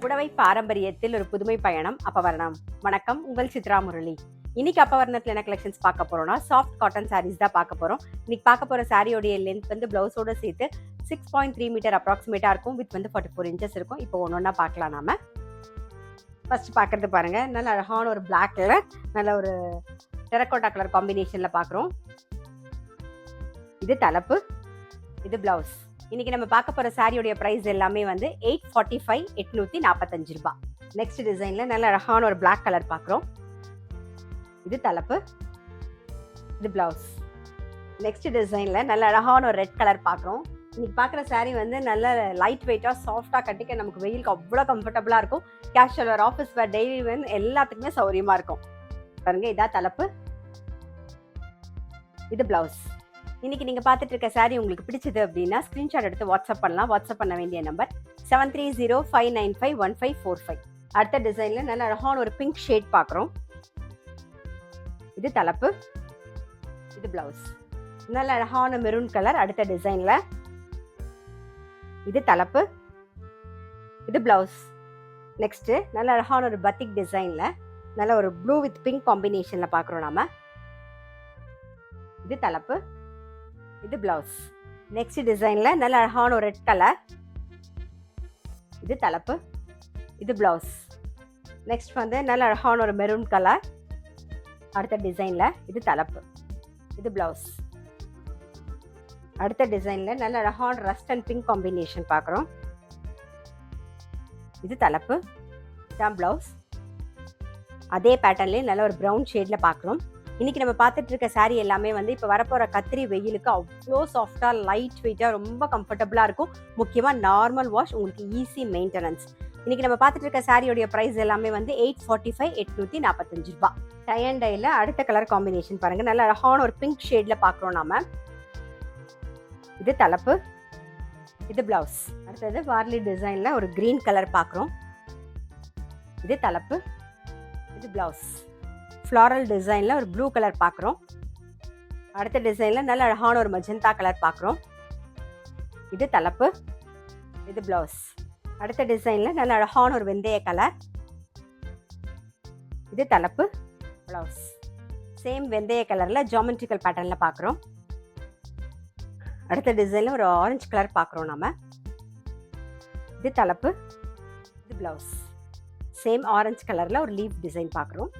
புடவை பாரம்பரியத்தில் ஒரு புதுமை பயணம் அப்பவர்ணம். வணக்கம், உங்கள் சித்ரா முரளி. இன்னைக்கு அப்பவர்ணத்தில் என்ன கலெக்ஷன்ஸ் பார்க்க போறோம்னா சாஃப்ட் காட்டன் சாரீஸ் தான் பார்க்க போறோம். இன்னைக்கு பார்க்க போற சாரியோடைய லென்த் வந்து பிளவுஸோட சேர்த்து 6.3 மீட்டர் அப்ராக்சிமேட்டா இருக்கும். வித் வந்து 44 இன்ச்சஸ் இருக்கும். இப்போ ஒன்னொன்னா பார்க்கலாம். நாம ஃபர்ஸ்ட் பார்க்கறது பாருங்க, நல்ல அழகான ஒரு பிளாக் கலர், நல்ல ஒரு டெரக்கோட்டா கலர் காம்பினேஷன்ல பார்க்குறோம். இது தலைப்பு, இது பிளவுஸ். இன்னைக்கு நம்ம பார்க்க போற சாரியோடைய பிரைஸ் எல்லாமே வந்து 845, 845 ரூபாய். நெக்ஸ்ட் டிசைன்ல நல்ல அழகான ஒரு பிளாக் கலர் பார்க்குறோம். இது தலைப்பு, இது பிளவுஸ். நெக்ஸ்ட் டிசைன்ல நல்ல அழகான ஒரு ரெட் கலர் பார்க்குறோம். இன்னைக்கு பார்க்குற சாரீ வந்து நல்ல லைட் வெயிட்டா சாஃப்டா கட்டிக்க நமக்கு வெயிலுக்கு அவ்வளோ கம்ஃபர்டபுளா இருக்கும். கேஷுவல் வேர், ஆஃபீஸ் வேர், டெய்லி வேர் எல்லாத்துக்குமே சௌரியமா இருக்கும். பாருங்க, இதான் தலைப்பு, இது பிளவுஸ். இன்னைக்கு நீங்க பார்த்துட்டு இருக்க சாரி உங்களுக்கு பிடிச்சது அப்படின்னா ஸ்கிரீன்ஷாட் எடுத்து வாட்ஸ்அப் பண்ணலாம். வாட்ஸ்அப் பண்ண வேண்டிய நம்பர் 7305951545. அடுத்த டிசைன்ல நல்ல அழகான ஒரு பிங்க் ஷேட் பார்க்குறோம். இது தலைப்பு, இது பிளவுஸ். நல்ல அழகான மெரூன் கலர் அடுத்த டிசைன்ல. இது தலைப்பு, இது பிளவுஸ். நெக்ஸ்ட் நல்ல அழகான ஒரு பத்திக் டிசைன்ல நல்ல ஒரு ப்ளூ வித் பிங்க் காம்பினேஷன்ல பார்க்குறோம் நாம. இது தலைப்பு, இது பிளவுஸ். நெக்ஸ்ட் டிசைன்ல நல்ல அழகான ஒரு ரெட் கலர். இது தலைப்பு, இது பிளவுஸ். நெக்ஸ்ட் வந்து நல்ல அழகான ஒரு மெரூன் கலர் அடுத்த டிசைன்ல. இது தலைப்பு, இது பிளவுஸ். அடுத்த டிசைன்ல நல்ல அழகான ரஸ்ட் அண்ட் பிங்க் காம்பினேஷன் பார்க்குறோம். இது தலைப்பு, தான் பிளவுஸ். அதே பேட்டர்ன்லேயே நல்ல ஒரு ப்ரௌன் ஷேட்ல பார்க்குறோம். இன்னைக்கு நம்ம பார்த்துட்டு இருக்க சாரீ எல்லாமே வந்து இப்போ வரப்போற கத்திரி வெயிலுக்கு அவ்வளோ சாஃப்டா லைட் வெயிட்டா ரொம்ப கம்ஃபர்டபுளா இருக்கும். முக்கியமா நார்மல் வாஷ், உங்களுக்கு ஈஸி மெயின்டெனன்ஸ். இன்னைக்கு நம்ம பார்த்துட்டு இருக்க சாரியோடைய பிரைஸ் எல்லாமே வந்து 845, 845 ரூபாய். டை அண்ட் டைல அடுத்த கலர் காம்பினேஷன் பாருங்க, நல்ல அழகான ஒரு பிங்க் ஷேட்ல பார்க்குறோம் நாம. இது தலைப்பு, இது பிளவுஸ். அடுத்தது வார்லி டிசைன்ல ஒரு கிரீன் கலர் பார்க்குறோம். இது தலைப்பு, இது பிளவுஸ். ஃப்ளாரல் டிசைன்ல ஒரு ப்ளூ கலர் பார்க்குறோம். அடுத்த டிசைன்ல நல்ல அழகான ஒரு மஜந்தா கலர் பார்க்குறோம். இது தலைப்பு, இது பிளவுஸ். அடுத்த டிசைன்ல நல்ல அழகான ஒரு வெந்தய கலர். இது தலைப்பு, பிளவுஸ். சேம் வெந்தய கலர்ல ஜாமெட்ரிக்கல் பேட்டர்ன்ல பார்க்குறோம். அடுத்த டிசைன்ல ஒரு ஆரஞ்சு கலர் பார்க்குறோம் நாம. இது தலைப்பு, இது பிளவுஸ். சேம் ஆரஞ்சு கலர்ல ஒரு லீஃப் டிசைன் பார்க்குறோம்.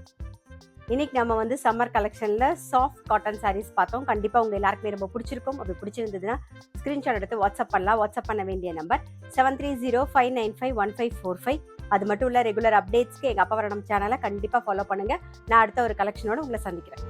இன்னைக்கு நம்ம வந்து சம்மர் கலெக்ஷன்ல சாஃப்ட் காட்டன் சாரீஸ் பார்த்தோம். கண்டிப்பா உங்க எல்லாருக்குமே ரொம்ப பிடிச்சிருக்கும். அப்படி பிடிச்சிருந்ததுன்னா ஸ்கிரீன்ஷாட் எடுத்து வாட்ஸ்அப் பண்ணலாம். வாட்ஸ்அப் பண்ண வேண்டிய நம்பர் 7305951545. அது மட்டும் இல்ல, ரெகுலர் அப்டேட்ஸ்க்கு எங்க அப்பவர்ணம் சேனலை கண்டிப்பா ஃபாலோ பண்ணுங்க. நான் அடுத்த ஒரு கலெக்ஷனோட உங்களை சந்திக்கிறேன்.